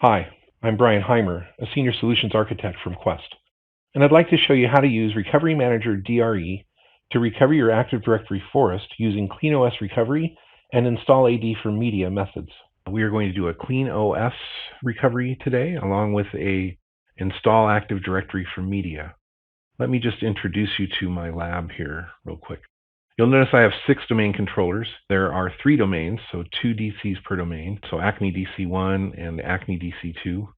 Hi, I'm Brian Heimer, a Senior Solutions Architect from Quest, and I'd like to show you how to use Recovery Manager DRE to recover your Active Directory forest using CleanOS Recovery and Install AD for Media methods. We are going to do a CleanOS recovery today, along with a Install Active Directory for Media. Let me just introduce you to my lab here real quick. You'll notice I have 6 domain controllers. There are 3 domains, so 2 DCs per domain, so Acme DC1 and Acme DC2.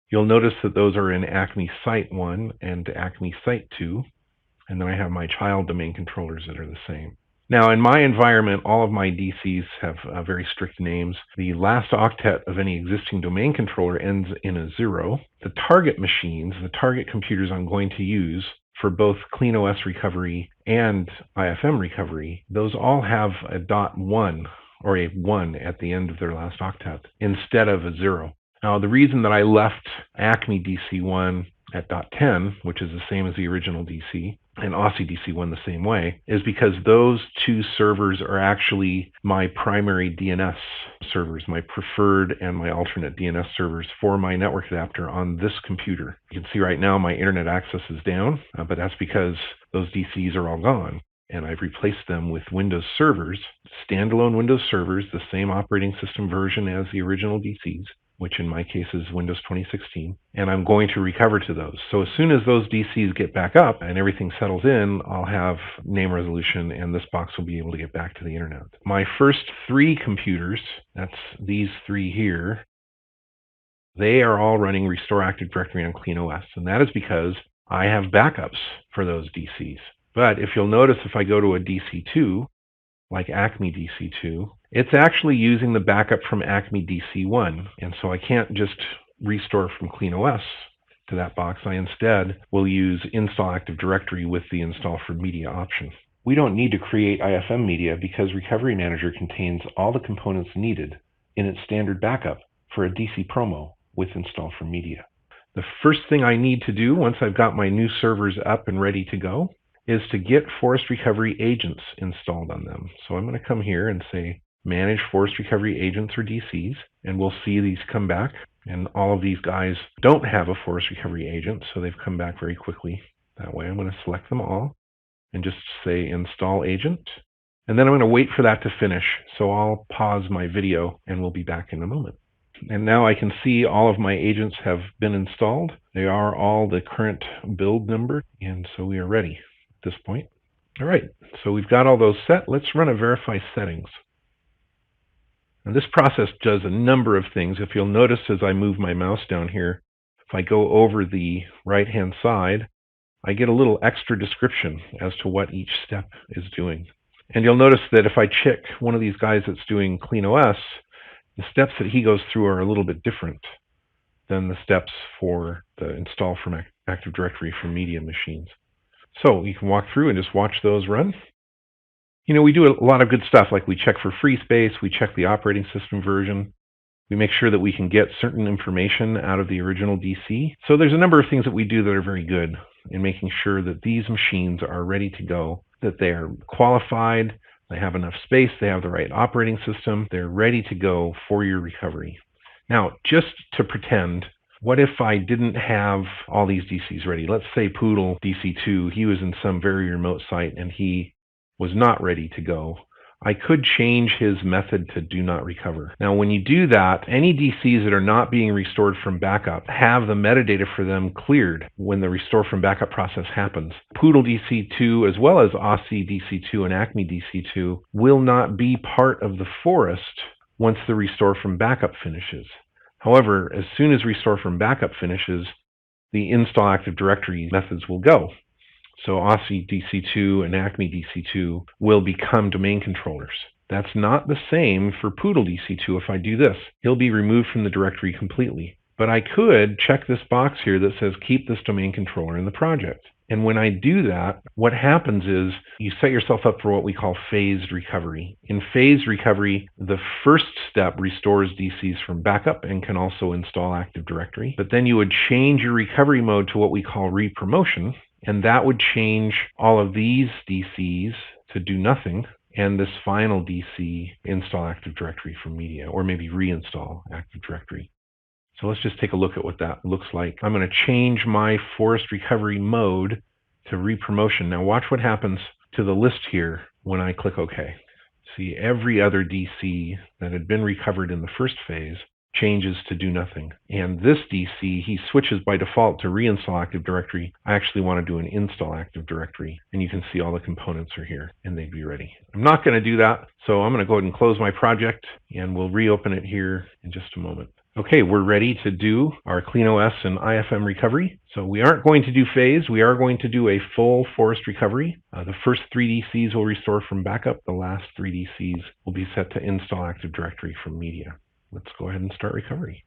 You'll notice that those are in Acme Site 1 and Acme Site 2, and then I have my child domain controllers that are the same. Now, in my environment, all of my DCs have very strict names. The last octet of any existing domain controller ends in a 0. The target machines, the target computers I'm going to use for both CleanOS recovery and IFM recovery, those all have a .1 or a 1 at the end of their last octet instead of a 0. Now, the reason that I left Acme DC1 at .10, which is the same as the original DC, and Aussie DC1 the same way, is because those 2 servers are actually my primary DNS servers, my preferred and my alternate DNS servers for my network adapter on this computer. You can see right now my internet access is down, but that's because those DCs are all gone, and I've replaced them with Windows servers, standalone Windows servers, the same operating system version as the original DCs, which in my case is Windows 2016, and I'm going to recover to those. So as soon as those DCs get back up and everything settles in, I'll have name resolution and this box will be able to get back to the internet. My first 3 computers, that's these 3 here, they are all running Restore Active Directory on CleanOS, and that is because I have backups for those DCs. But if you'll notice, if I go to a DC2, like Acme DC2, it's actually using the backup from Acme DC1. And so I can't just restore from CleanOS to that box. I instead will use Install Active Directory with the Install for Media option. We don't need to create IFM media because Recovery Manager contains all the components needed in its standard backup for a DC promo with Install for Media. The first thing I need to do once I've got my new servers up and ready to go is to get Forest Recovery agents installed on them. So I'm going to come here and say Manage Forest Recovery Agents or DCs, and we'll see these come back. And all of these guys don't have a Forest Recovery agent, so they've come back very quickly that way. I'm going to select them all and just say Install Agent. And then I'm going to wait for that to finish. So I'll pause my video and we'll be back in a moment. And now I can see all of my agents have been installed. They are all the current build number, and so we are ready this point. All right, so we've got all those set. Let's run a verify settings. Now this process does a number of things. If you'll notice as I move my mouse down here, if I go over the right-hand side, I get a little extra description as to what each step is doing. And you'll notice that if I check one of these guys that's doing CleanOS, the steps that he goes through are a little bit different than the steps for the install from Active Directory for media machines. So you can walk through and just watch those run. You know, we do a lot of good stuff, like we check for free space, we check the operating system version, we make sure that we can get certain information out of the original DC. So there's a number of things that we do that are very good in making sure that these machines are ready to go, that they are qualified, they have enough space, they have the right operating system, they're ready to go for your recovery. Now, just to pretend, what if I didn't have all these DCs ready? Let's say Poodle DC2, he was in some very remote site and he was not ready to go. I could change his method to do not recover. Now, when you do that, any DCs that are not being restored from backup have the metadata for them cleared when the restore from backup process happens. Poodle DC2, as well as Aussie DC2 and Acme DC2, will not be part of the forest once the restore from backup finishes. However, as soon as restore from backup finishes, the install Active Directory methods will go. So Aussie DC2 and Acme DC2 will become domain controllers. That's not the same for Poodle DC2 if I do this. He'll be removed from the directory completely. But I could check this box here that says keep this domain controller in the project. And when I do that, what happens is you set yourself up for what we call phased recovery. In phased recovery, the first step restores DCs from backup and can also install Active Directory. But then you would change your recovery mode to what we call repromotion, and that would change all of these DCs to do nothing, and this final DC install Active Directory from media, or maybe reinstall Active Directory. So let's just take a look at what that looks like. I'm going to change my forest recovery mode to repromotion. Now watch what happens to the list here when I click OK. See, every other DC that had been recovered in the first phase changes to do nothing. And this DC, he switches by default to reinstall Active Directory. I actually want to do an install Active Directory. And you can see all the components are here and they'd be ready. I'm not going to do that. So I'm going to go ahead and close my project and we'll reopen it here in just a moment. Okay, we're ready to do our CleanOS and IFM recovery. So we aren't going to do phase, we are going to do a full forest recovery. The first 3 DCs will restore from backup. The last 3 DCs will be set to install Active Directory from media. Let's go ahead and start recovery.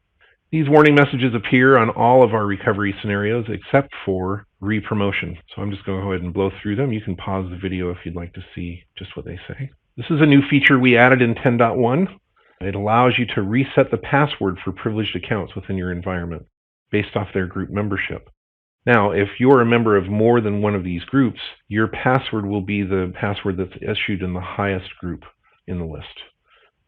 These warning messages appear on all of our recovery scenarios except for repromotion. So I'm just going to go ahead and blow through them. You can pause the video if you'd like to see just what they say. This is a new feature we added in 10.1. It allows you to reset the password for privileged accounts within your environment based off their group membership. Now, if you're a member of more than one of these groups, your password will be the password that's issued in the highest group in the list.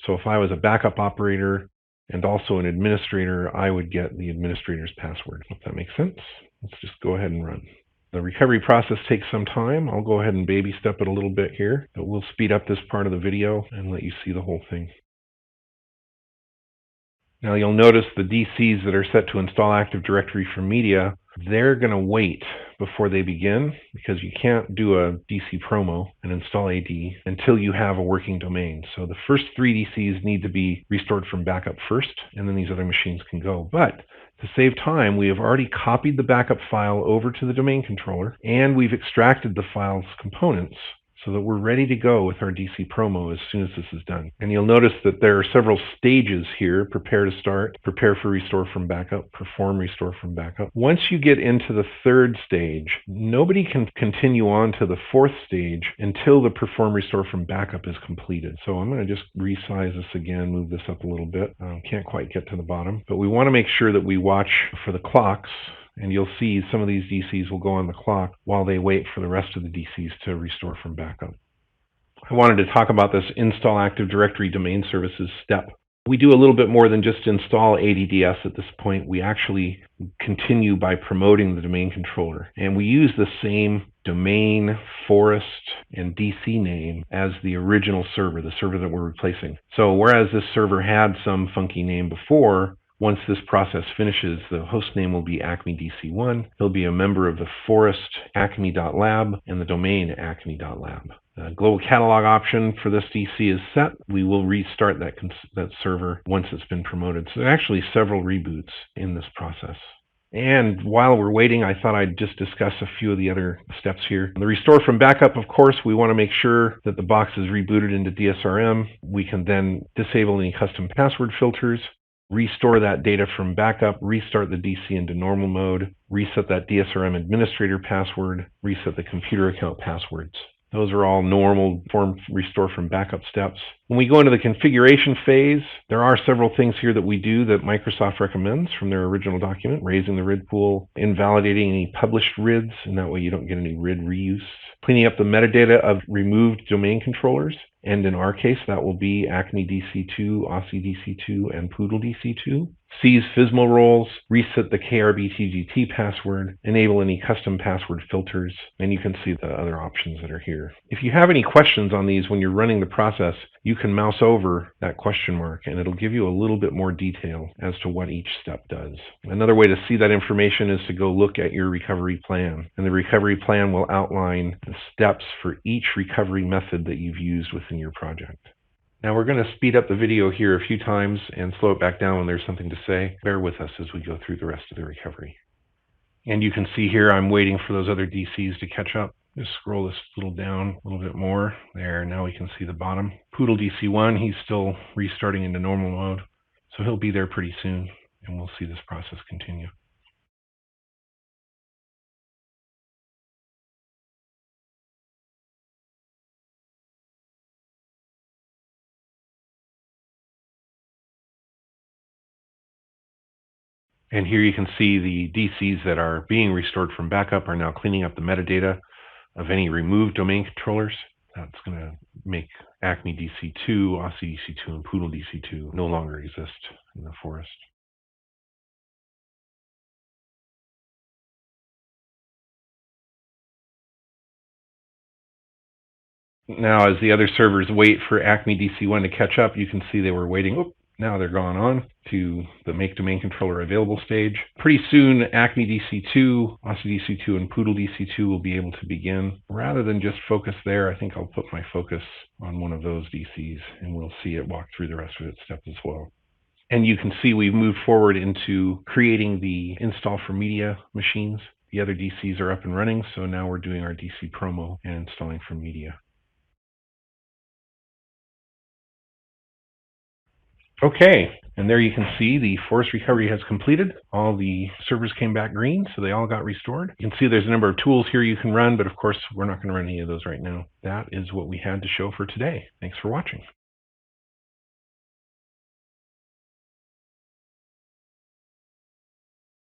So if I was a backup operator and also an administrator, I would get the administrator's password. If that makes sense, let's just go ahead and run. The recovery process takes some time. I'll go ahead and baby step it a little bit here, but we'll speed up this part of the video and let you see the whole thing. Now you'll notice the DCs that are set to install Active Directory from media, they're going to wait before they begin because you can't do a DC promo and install AD until you have a working domain. So the first 3 DCs need to be restored from backup first, and then these other machines can go. But to save time, we have already copied the backup file over to the domain controller, and we've extracted the file's components so that we're ready to go with our DC promo as soon as this is done. And you'll notice that there are several stages here: prepare to start, prepare for restore from backup, perform restore from backup. Once you get into the 3rd stage, nobody can continue on to the 4th stage until the perform restore from backup is completed. So I'm going to just resize this again, move this up a little bit. Can't quite get to the bottom, but we want to make sure that we watch for the clocks. And you'll see some of these DCs will go on the clock while they wait for the rest of the DCs to restore from backup. I wanted to talk about this install Active Directory domain services step. We do a little bit more than just install ADDS at this point. We actually continue by promoting the domain controller. And we use the same domain, forest, and DC name as the original server, the server that we're replacing. So whereas this server had some funky name before, once this process finishes, the host name will be Acme DC1. He'll be a member of the forest acme.lab and the domain acme.lab. The global catalog option for this DC is set. We will restart that server once it's been promoted. So there are actually several reboots in this process. And while we're waiting, I thought I'd just discuss a few of the other steps here. The restore from backup, of course, we want to make sure that the box is rebooted into DSRM. We can then disable any custom password filters, restore that data from backup, restart the DC into normal mode, reset that DSRM administrator password, reset the computer account passwords. Those are all normal restore from backup steps. When we go into the configuration phase, there are several things here that we do that Microsoft recommends from their original document: raising the RID pool, invalidating any published RIDs, and that way you don't get any RID reuse, cleaning up the metadata of removed domain controllers, and in our case, that will be Acme DC2, Aussie DC2, and Poodle DC2. Seize FSMA roles, reset the KRBTGT password, enable any custom password filters, and you can see the other options that are here. If you have any questions on these when you're running the process, you can mouse over that question mark and it'll give you a little bit more detail as to what each step does. Another way to see that information is to go look at your recovery plan, and the recovery plan will outline the steps for each recovery method that you've used within your project. Now we're going to speed up the video here a few times and slow it back down when there's something to say. Bear with us as we go through the rest of the recovery. And you can see here I'm waiting for those other DCs to catch up. Just scroll this little down a little bit more. There, now we can see the bottom. Poodle DC1, he's still restarting into normal mode, so he'll be there pretty soon, and we'll see this process continue. And here you can see the DCs that are being restored from backup are now cleaning up the metadata of any removed domain controllers. That's going to make Acme DC2, Aussie DC2, and Poodle DC2 no longer exist in the forest. Now, as the other servers wait for Acme DC1 to catch up, you can see they were waiting. Oop, now they're gone on to the Make Domain Controller Available stage. Pretty soon, Acme DC2, Aussie DC2, and Poodle DC2 will be able to begin. Rather than just focus there, I think I'll put my focus on one of those DCs, and we'll see it walk through the rest of its steps as well. And you can see we've moved forward into creating the install for media machines. The other DCs are up and running, so now we're doing our DC promo and installing for media. Okay, and there you can see the forest recovery has completed. All the servers came back green, so they all got restored. You can see there's a number of tools here you can run, but of course, we're not going to run any of those right now. That is what we had to show for today. Thanks for watching.